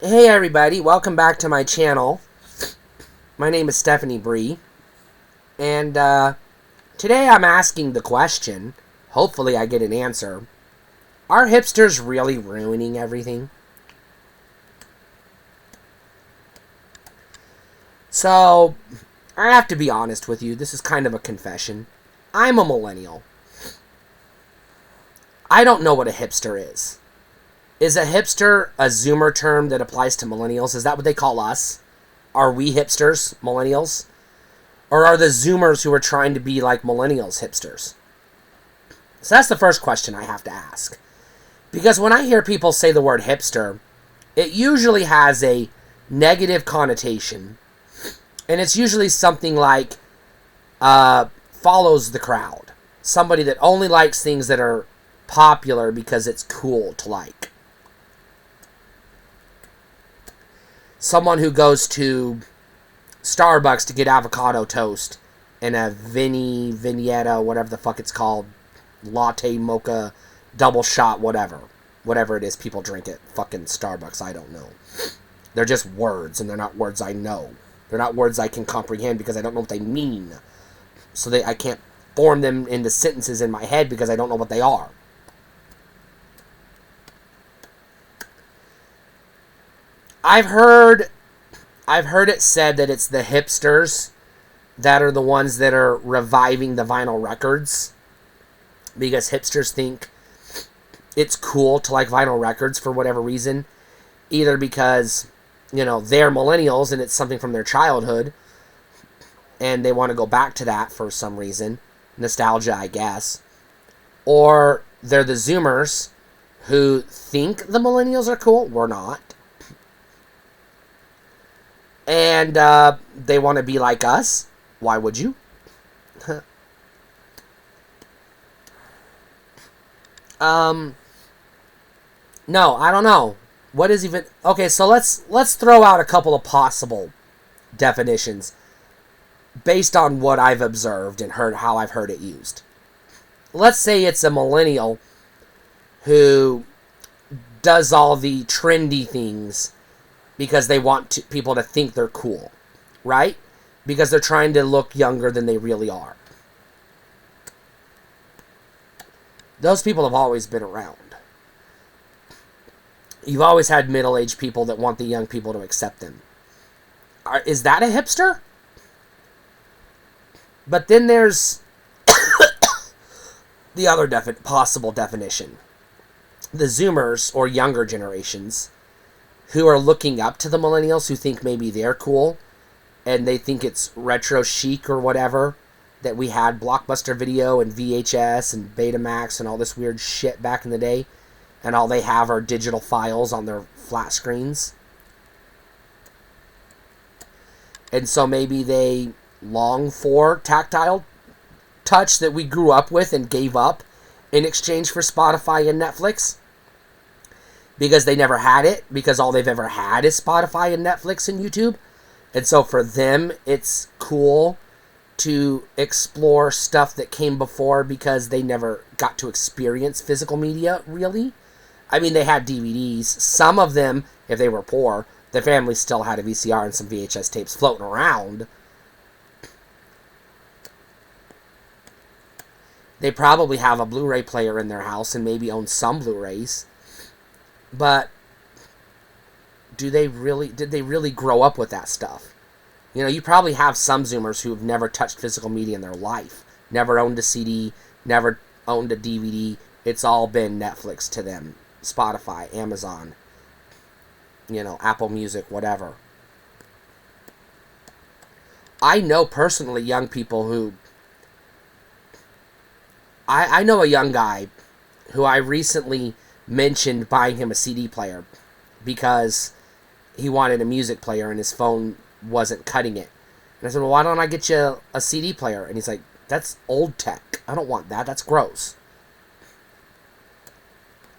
Hey everybody, welcome back to my channel. My name is Stephanie Bree, and today I'm asking the question, hopefully I get an answer, are hipsters really ruining everything? So, I have to be honest with you, this is kind of a confession. I'm a millennial. I don't know what a hipster is. Is a hipster a Zoomer term that applies to millennials? Is that what they call us? Are we hipsters, millennials? Or are the Zoomers who are trying to be like millennials hipsters? So that's the first question I have to ask. Because when I hear people say the word hipster, it usually has a negative connotation. And it's usually something like follows the crowd. Somebody that only likes things that are popular because it's cool to like. Someone who goes to Starbucks to get avocado toast and a vignetta, whatever the fuck it's called, latte, mocha, double shot, whatever it is people drink at fucking Starbucks. I don't know. They're just words, and they're not words I know. They're not words I can comprehend because I don't know what they mean. So I can't form them into sentences in my head because I don't know what they are. I've heard it said that it's the hipsters that are the ones that are reviving the vinyl records because hipsters think it's cool to like vinyl records for whatever reason, either because, they're millennials and it's something from their childhood and they want to go back to that for some reason, nostalgia, I guess, or they're the Zoomers who think the millennials are cool. We're not. And they want to be like us. Why would you? No, I don't know. What is even... Okay, so let's throw out a couple of possible definitions based on what I've observed and heard, how I've heard it used. Let's say it's a millennial who does all the trendy things because they want people to think they're cool, right? Because they're trying to look younger than they really are. Those people have always been around. You've always had middle-aged people that want the young people to accept them. Is that a hipster? But then there's the other possible definition. The Zoomers, or younger generations, who are looking up to the millennials who think maybe they're cool and they think it's retro chic or whatever, that we had Blockbuster Video and VHS and Betamax and all this weird shit back in the day, and all they have are digital files on their flat screens. And so maybe they long for tactile touch that we grew up with and gave up in exchange for Spotify and Netflix. Because they never had it, because all they've ever had is Spotify and Netflix and YouTube. And so for them, it's cool to explore stuff that came before because they never got to experience physical media, really. I mean, they had DVDs. Some of them, if they were poor, the family still had a VCR and some VHS tapes floating around. They probably have a Blu-ray player in their house and maybe own some Blu-rays. But did they really grow up with that stuff? You probably have some Zoomers who've never touched physical media in their life. Never owned a CD, never owned a DVD. It's all been Netflix to them. Spotify, Amazon, Apple Music, whatever. I know personally young people who... I know a young guy who I recently mentioned buying him a CD player because he wanted a music player and his phone wasn't cutting it. And I said, well, why don't I get you a CD player? And he's like, that's old tech. I don't want that. That's gross.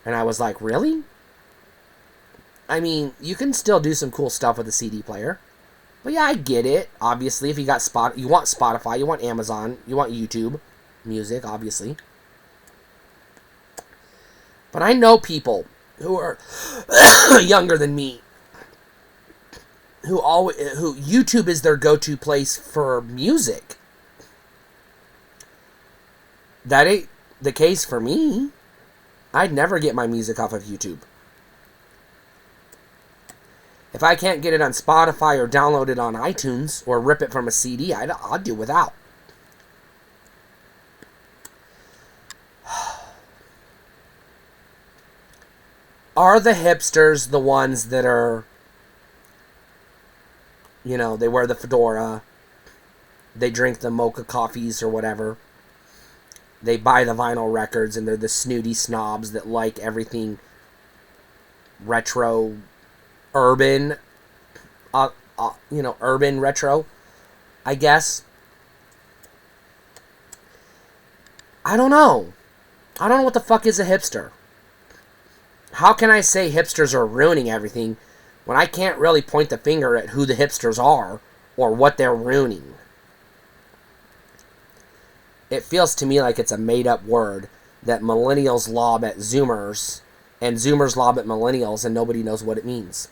And I was like, really? I mean, you can still do some cool stuff with a CD player. But yeah, I get it. Obviously, if you got you want Spotify, you want Amazon, you want YouTube music, obviously. But I know people who are younger than me who YouTube is their go-to place for music. That ain't the case for me. I'd never get my music off of YouTube. If I can't get it on Spotify or download it on iTunes or rip it from a CD, I'll do without. Are the hipsters the ones that are, you know, they wear the fedora, they drink the mocha coffees or whatever, they buy the vinyl records, and they're the snooty snobs that like everything retro, urban, urban retro, I guess. I don't know. I don't know what the fuck is a hipster. How can I say hipsters are ruining everything when I can't really point the finger at who the hipsters are or what they're ruining? It feels to me like it's a made-up word that millennials lob at Zoomers, and Zoomers lob at millennials, and nobody knows what it means.